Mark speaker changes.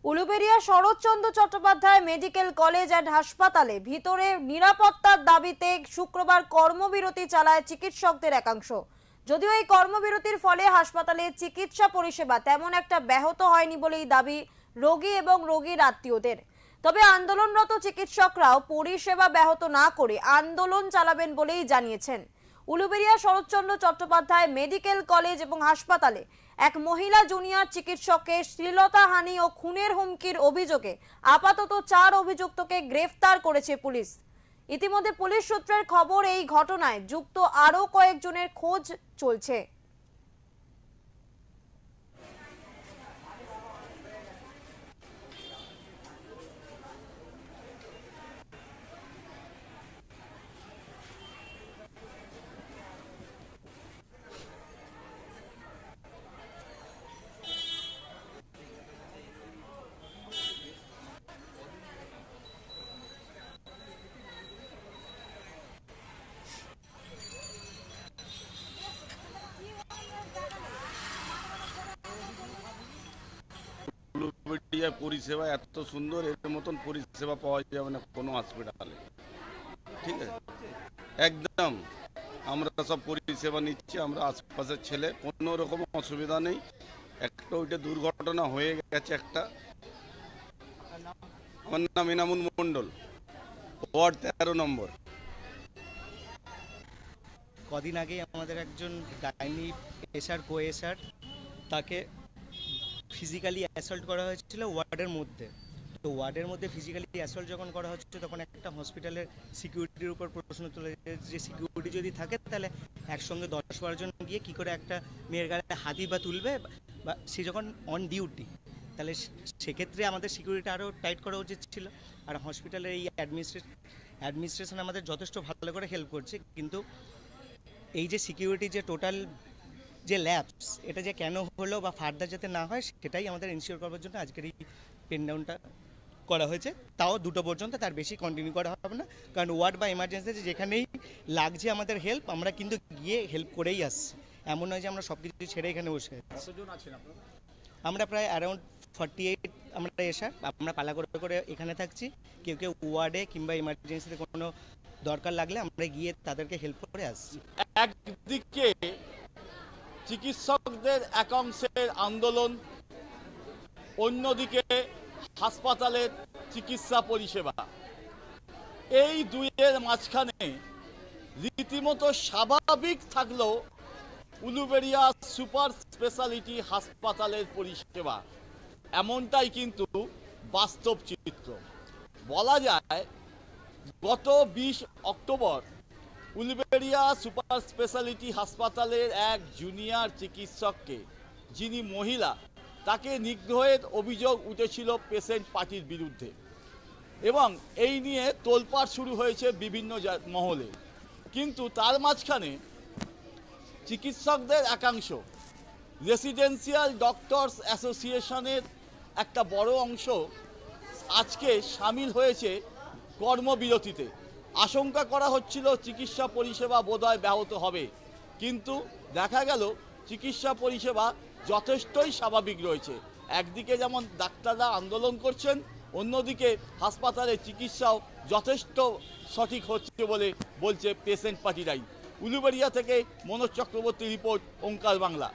Speaker 1: Uluberia Saratchandra Chattopadhyay medical college and হাসপাতালে ভিতরে নিরাপত্তার দাবিতে শুক্রবার কর্মবিরতি চালায় চিকিৎসকদের একাংশ। যদিও এই কর্মবিরতির ফলে হাসপাতালে চিকিৎসা পরিষেবা তেমন একটা ব্যাহত হয়নি বলেই দাবি রোগী এবং রোগীর আত্মীয়দের। তবে আন্দোলনরত চিকিৎসকরাও পরিষেবা ব্যাহত না করে আন্দোলন চালাবেন বলেই জানিয়েছেন। উলুবেড়িয়া শরৎচন্দ্র চট্টোপাধ্যায় মেডিকেল কলেজ এবং হাসপাতালে এক মহিলা জুনিয়র চিকিৎসককে শ্লীলতাহানি ও খুনের হুমকির অভিযোগে আপাতত 4 অভিযুক্তকে গ্রেফতার করেছে পুলিশ। ইতিমধ্যে পুলিশ সূত্রের খবর, এই ঘটনায় যুক্ত আরও কয়েকজনের খোঁজ চলছে।
Speaker 2: পরিষেবা এত সুন্দর, এর মতন পরিষেবা পাওয়া যাবে না কোনো হসপিটালে। ঠিক আছে, একদম আমরা সব পরিষেবা নিচ্ছি, আমরা আশপাশের ছেলে, কোনো রকম অসুবিধা নেই। একটা ওইটা দুর্ঘটনা হয়ে গেছে একটা। আমার নাম ইনামুল মন্ডল, ওয়ার্ড 13 নম্বর।
Speaker 3: কদিন আগে আমাদের একজন গাইনি এসআর কো এসআর তাকে ফিজিক্যালি অ্যাসল্ট করা হয়েছিল ওয়ার্ডের মধ্যে। তো ওয়ার্ডের মধ্যে ফিজিক্যালি অ্যাসল্ট যখন করা হচ্ছে তখন একটা হসপিটালের সিকিউরিটির উপর প্রশ্ন তুলে যে সিকিউরিটি যদি থাকে তাহলে একসঙ্গে 10-12 জন গিয়ে কী করে একটা মেয়ের গায়ে হাতি বা তুলবে, বা সে যখন অন ডিউটি, তাহলে সেক্ষেত্রে আমাদের সিকিউরিটি আরও টাইট করা উচিত ছিল। আর হসপিটালের এই অ্যাডমিনিস্ট্রেশন আমাদের যথেষ্ট ভালো করে হেল্প করছে, কিন্তু এই যে সিকিউরিটি যে টোটাল যে ল্যাবস, এটা যে কেন হলো বা ফার্দার যাতে না হয় সেটাই আমাদের ইনশিওর করার জন্য আজকের এই পেন ডাউনটা করা হয়েছে। তাও 2টো পর্যন্ত, তার বেশি কন্টিনিউ করা হবে না, কারণ ওয়ার্ড বা এমার্জেন্সিতে যেখানেই লাগছে আমাদের হেল্প, আমরা কিন্তু গিয়ে হেল্প করেই আসছি। এমন নয় যে আমরা সব কিছু ছেড়ে এখানে বসে আছি। আমরা প্রায় অ্যারাউন্ড 48 আমরা এসার, আমরা পালা করে করে এখানে থাকছি। কেউ কেউ ওয়ার্ডে কিংবা এমার্জেন্সিতে কোনো দরকার লাগলে আমরা গিয়ে তাদেরকে হেল্প করে আসছি।
Speaker 4: একদিকে চিকিৎসকদের একাংশের আন্দোলন, অন্যদিকে হাসপাতালের চিকিৎসা পরিষেবা, এই দুইয়ের মাঝখানে রীতিমতো স্বাভাবিক থাকলেও উলুবেড়িয়া সুপার স্পেশালিটি হাসপাতালের পরিষেবা এমনটাই কিন্তু বাস্তব চিত্র। বলা যায় গত 20 অক্টোবর উলুবেড়িয়া সুপার স্পেশালিটি হাসপাতালের এক জুনিয়র চিকিৎসককে, যিনি মহিলা, তাকে নিগ্রহের অভিযোগ উঠেছিল পেশেন্ট পার্টির বিরুদ্ধে, এবং এই নিয়ে তোলপাড় শুরু হয়েছে বিভিন্ন মহলে। কিন্তু তার মাঝখানে চিকিৎসকদের একাংশ, রেসিডেন্সিয়াল ডক্টরস অ্যাসোসিয়েশনের একটা বড় অংশ আজকে সামিল হয়েছে কর্মবিরতিতে। আশঙ্কা করা হচ্ছিল চিকিৎসা পরিষেবা বোধহয় ব্যাহত হবে, কিন্তু দেখা গেল চিকিৎসা পরিষেবা যথেষ্টই স্বাভাবিক রয়েছে। একদিকে যেমন ডাক্তাররা আন্দোলন করছেন, অন্যদিকে হাসপাতালে চিকিৎসাও যথেষ্ট সঠিক হচ্ছে বলে বলছে পেশেন্ট পার্টিরাই। উলুবেড়িয়া থেকে মনোজ চক্রবর্তী রিপোর্ট, ওঙ্কার বাংলা।